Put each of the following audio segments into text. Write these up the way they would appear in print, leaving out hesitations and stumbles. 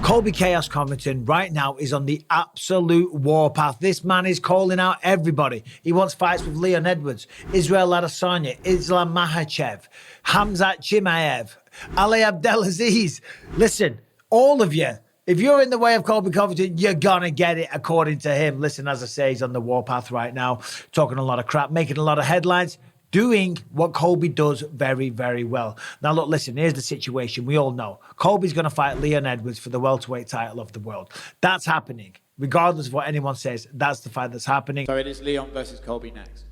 Colby Chaos Covington right now is on the absolute warpath. This man is calling out everybody. He wants fights with Leon Edwards, Izzy Adesanya, Islam Makhachev, Khamzat Chimaev, Ali Abdelaziz. Listen, all of you, if you're in the way of Colby Covington, you're gonna get it according to him. Listen, as I say, he's on the warpath right now, talking a lot of crap, making a lot of headlines, doing what Colby does very, very well. Now, look, listen, here's the situation. We all know Colby's going to fight Leon Edwards for the welterweight title of the world. That's happening. Regardless of what anyone says, that's the fight that's happening. So it is Leon versus Colby next.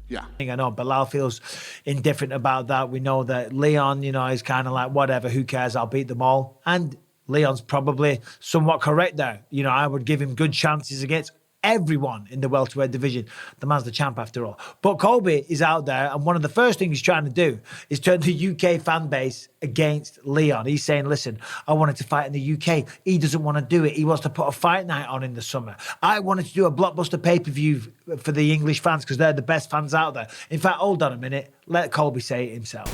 Yeah. I know Bilal feels indifferent about that. We know that Leon, you know, is kind of like, whatever, who cares? I'll beat them all. And Leon's probably somewhat correct there. You know, I would give him good chances against everyone in the welterweight division. The man's the champ after all. But Colby is out there, and one of the first things he's trying to do is turn the UK fan base against Leon. He's saying, listen, I wanted to fight in the UK. He doesn't want to do it. He wants to put a fight night on in the summer. I wanted to do a blockbuster pay-per-view for the English fans because they're the best fans out there. In fact, hold on a minute. Let Colby say it himself.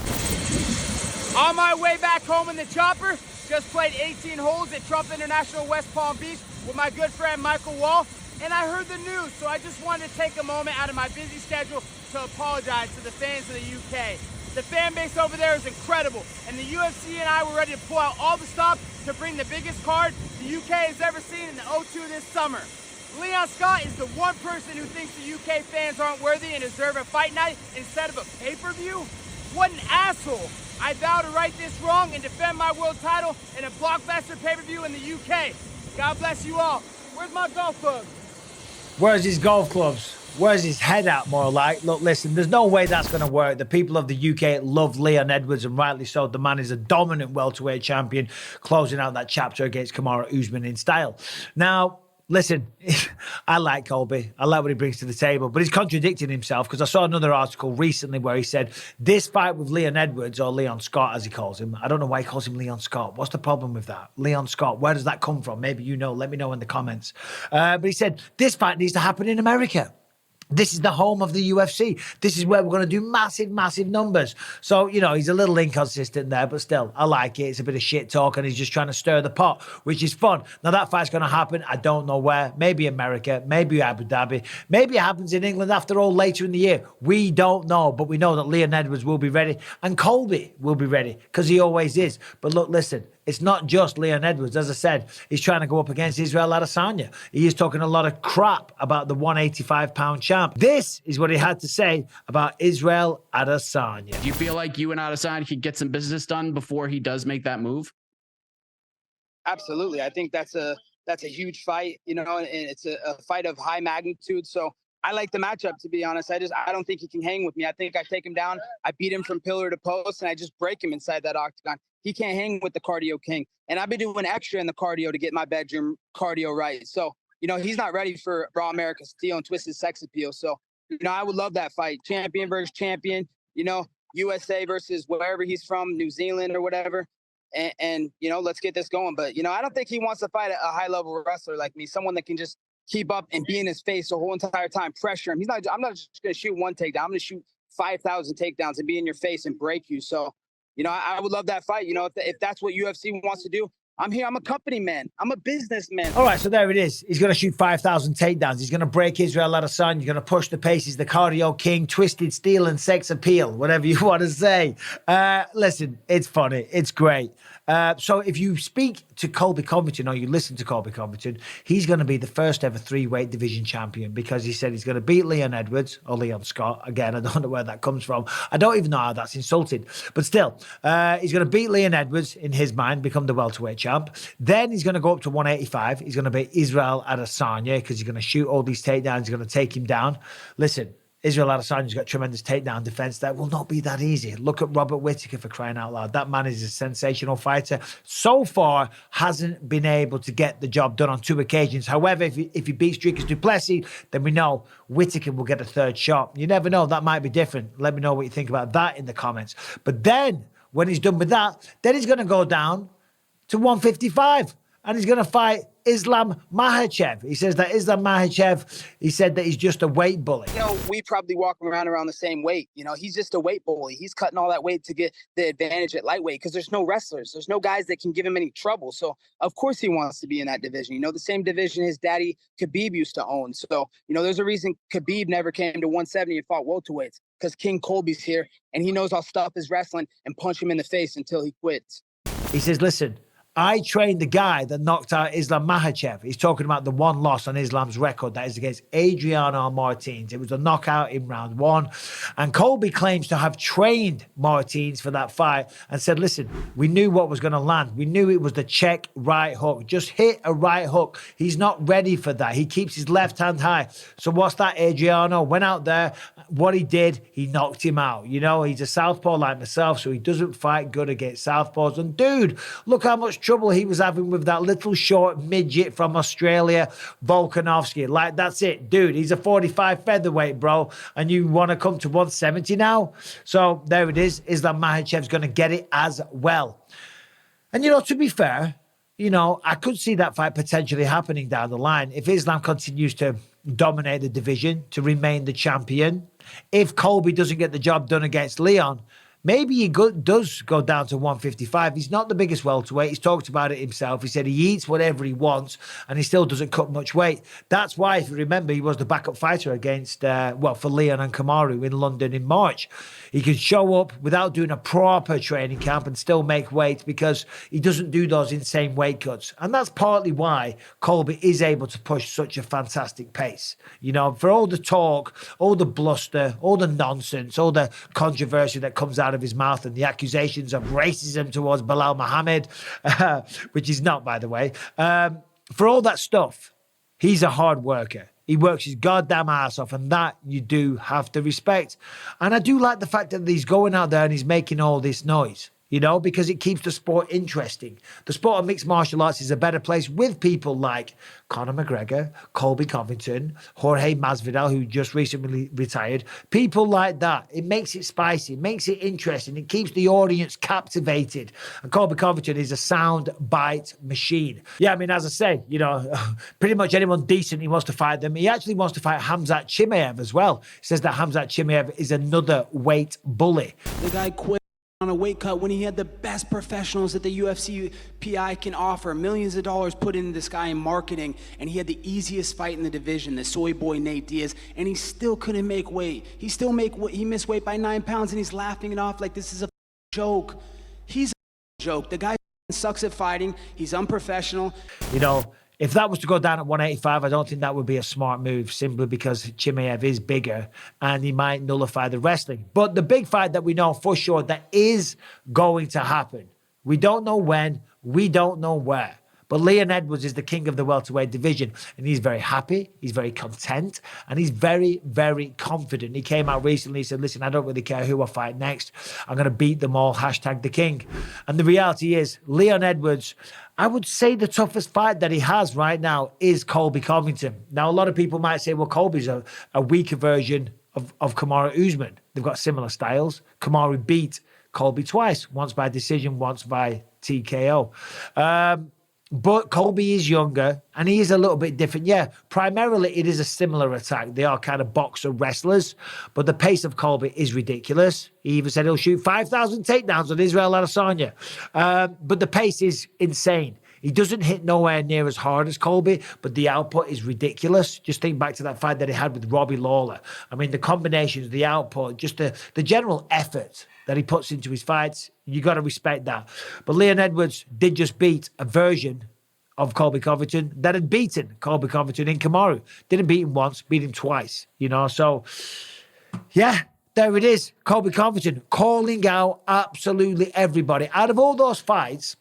On my way back home in the chopper, just played 18 holes at Trump International West Palm Beach with my good friend Michael Wall. And I heard the news, so I just wanted to take a moment out of my busy schedule to apologize to the fans of the UK. The fan base over there is incredible, and the UFC and I were ready to pull out all the stops to bring the biggest card the UK has ever seen in the O2 this summer. Leon Scott is the one person who thinks the UK fans aren't worthy and deserve a fight night instead of a pay-per-view? What an asshole! I vow to right this wrong and defend my world title in a blockbuster pay-per-view in the UK. God bless you all. Where's my golf club? Where's his golf clubs? Where's his head at, more like? Look, listen, there's no way that's going to work. The people of the UK love Leon Edwards, and rightly so. The man is a dominant welterweight champion, closing out that chapter against Kamaru Usman in style. Now, listen, I like Colby. I like what he brings to the table, but he's contradicting himself because I saw another article recently where he said this fight with Leon Edwards, or Leon Scott as he calls him. I don't know why he calls him Leon Scott. What's the problem with that? Leon Scott, where does that come from? Maybe you know. Let me know in the comments. But he said this fight needs to happen in America. This is the home of the UFC. This is where we're going to do massive, massive numbers. So, you know, he's a little inconsistent there, but still, I like it. It's a bit of shit talk, and he's just trying to stir the pot, which is fun. Now, that fight's going to happen. I don't know where. Maybe America, maybe Abu Dhabi. Maybe it happens in England after all later in the year. We don't know, but we know that Leon Edwards will be ready, and Colby will be ready, because he always is. But look, listen. It's not just Leon Edwards. As I said, he's trying to go up against Izzy Adesanya. He is talking a lot of crap about the 185-pound champ. This is what he had to say about Izzy Adesanya. Do you feel like you and Adesanya could get some business done before he does make that move? Absolutely. I think that's a huge fight, you know, and it's a fight of high magnitude. So I like the matchup, to be honest. I don't think he can hang with me. I think I take him down. I beat him from pillar to post, and I just break him inside that octagon. He can't hang with the cardio king. And I've been doing extra in the cardio to get my bedroom cardio right. So, you know, he's not ready for Raw American Steel and Twisted Sex Appeal. So, you know, I would love that fight. Champion versus champion, you know, USA versus wherever he's from, New Zealand or whatever. And you know, let's get this going. But, you know, I don't think he wants to fight a high-level wrestler like me, someone that can just keep up and be in his face the whole entire time, pressure him. I'm not just going to shoot one takedown. I'm going to shoot 5,000 takedowns and be in your face and break you. So, you know, I would love that fight. You know, if that's what UFC wants to do, I'm here. I'm a company man. I'm a businessman. All right, so there it is. He's going to shoot 5,000 takedowns. He's going to break Izzy Adesanya. He's going to push the pace. He's the cardio king, twisted steel and sex appeal, whatever you want to say. Listen, it's funny. It's great. So if you speak to Colby Covington or you listen to Colby Covington, he's going to be the first ever 3-weight division champion because he said he's going to beat Leon Edwards or Leon Scott. Again, I don't know where that comes from. I don't even know how that's insulted. But still, he's going to beat Leon Edwards in his mind, become the welterweight champ. Then he's going to go up to 185. He's going to beat Izzy Adesanya because he's going to shoot all these takedowns. He's going to take him down. Listen, Izzy Adesanya's got tremendous takedown defense. That will not be that easy. Look at Robert Whittaker, for crying out loud. That man is a sensational fighter. So far, hasn't been able to get the job done on 2 occasions. However, if he beats Dricus du Plessis, then we know Whittaker will get a 3rd shot. You never know. That might be different. Let me know what you think about that in the comments. But then, when he's done with that, then he's going to go down to 155. and he's going to fight Islam Makhachev. He says that Islam Makhachev, he said that he's just a weight bully. You know, we probably walk around the same weight. You know, he's just a weight bully. He's cutting all that weight to get the advantage at lightweight because there's no wrestlers. There's no guys that can give him any trouble. So, of course, he wants to be in that division. You know, the same division his daddy Khabib used to own. So, you know, there's a reason Khabib never came to 170 and fought welterweights because King Colby's here and he knows how tough his wrestling and punch him in the face until he quits. He says, listen, I trained the guy that knocked out Islam Makhachev. He's talking about the one loss on Islam's record. That is against Adriano Martins. It was a knockout in round 1. And Colby claims to have trained Martins for that fight and said, listen, we knew what was going to land. We knew it was the check right hook. Just hit a right hook. He's not ready for that. He keeps his left hand high. So what's that? Adriano went out there. What he did, he knocked him out. You know, he's a southpaw like myself, so he doesn't fight good against southpaws. And dude, look how much trouble he was having with that little short midget from Australia, Volkanovski. Like, that's it. Dude, he's a 45 featherweight, bro. And you want to come to 170 now? So there it is. Islam Makhachev's going to get it as well. And, you know, to be fair, you know, I could see that fight potentially happening down the line if Islam continues to dominate the division, to remain the champion. If Colby doesn't get the job done against Leon, maybe he does go down to 155. He's not the biggest welterweight. He's talked about it himself. He said he eats whatever he wants and he still doesn't cut much weight. That's why, if you remember, he was the backup fighter against, for Leon and Kamaru in London in March. He can show up without doing a proper training camp and still make weight because he doesn't do those insane weight cuts. And that's partly why Colby is able to push such a fantastic pace. You know, for all the talk, all the bluster, all the nonsense, all the controversy that comes out of his mouth and the accusations of racism towards Bilal Muhammad, which he's not, by the way. For all that stuff, he's a hard worker. He works his goddamn ass off, and that you do have to respect. And I do like the fact that he's going out there and he's making all this noise, you know, because it keeps the sport interesting. The sport of mixed martial arts is a better place with people like Conor McGregor, Colby Covington, Jorge Masvidal, who just recently retired. People like that. It makes it spicy, it makes it interesting, it keeps the audience captivated. And Colby Covington is a sound bite machine. Yeah, I mean, as I say, you know, pretty much anyone decent he wants to fight them. He actually wants to fight Khamzat Chimaev as well. He says that Khamzat Chimaev is another weight bully. The guy quit on a weight cut when he had the best professionals that the UFC PI can offer, millions of dollars put into this guy in marketing, and he had the easiest fight in the division, the soy boy Nate Diaz, and he still couldn't make weight. He missed weight by 9 pounds, and he's laughing it off like this is a joke. He's a joke. The guy sucks at fighting. He's unprofessional. You know, if that was to go down at 185, I don't think that would be a smart move, simply because Chimaev is bigger and he might nullify the wrestling. But the big fight that we know for sure that is going to happen, we don't know when, we don't know where. But Leon Edwards is the king of the welterweight division, and he's very happy, he's very content, and he's very, very confident. He came out recently, he said, listen, I don't really care who I fight next. I'm going to beat them all, hashtag the king. And the reality is, Leon Edwards, I would say the toughest fight that he has right now is Colby Covington. Now, a lot of people might say, well, Colby's a weaker version of Kamaru Usman. They've got similar styles. Kamaru beat Colby twice, once by decision, once by TKO. But Colby is younger and he is a little bit different. Yeah, primarily it is a similar attack. They are kind of boxer wrestlers, but the pace of Colby is ridiculous. He even said he'll shoot 5,000 takedowns on Izzy Adesanya. But the pace is insane. He doesn't hit nowhere near as hard as Colby, but the output is ridiculous. Just think back to that fight that he had with Robbie Lawler. I mean, the combinations, the output, just the general effort that he puts into his fights, you got to respect that. But Leon Edwards did just beat a version of Colby Covington that had beaten Colby Covington in Kamaru. Didn't beat him once, beat him twice, you know. So, yeah, there it is. Colby Covington calling out absolutely everybody. Out of all those fights,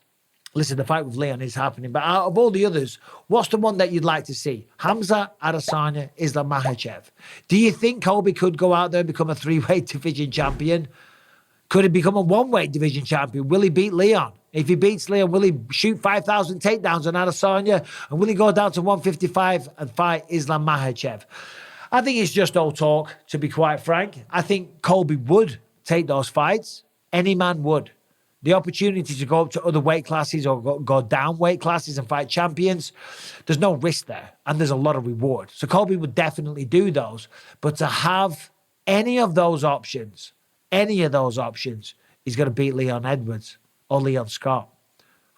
listen, the fight with Leon is happening, but out of all the others, what's the one that you'd like to see? Khamzat, Adesanya, Islam Makhachev. Do you think Colby could go out there and become a 3-weight division champion? Could he become a 1-weight division champion? Will he beat Leon? If he beats Leon, will he shoot 5,000 takedowns on Adesanya? And will he go down to 155 and fight Islam Makhachev? I think it's just all talk, to be quite frank. I think Colby would take those fights. Any man would. the opportunity to go up to other weight classes or go down weight classes and fight champions, there's no risk there. And there's a lot of reward. So Colby would definitely do those. But to have any of those options, he's going to beat Leon Edwards or Leon Scott.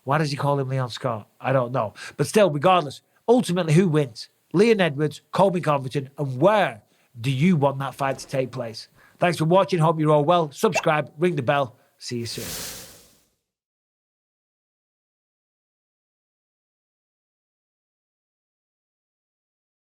Why does he call him Leon Scott? I don't know. But still, regardless, ultimately, who wins? Leon Edwards, Colby Covington, and where do you want that fight to take place? Thanks for watching. Hope you're all well. Subscribe, ring the bell. See you soon.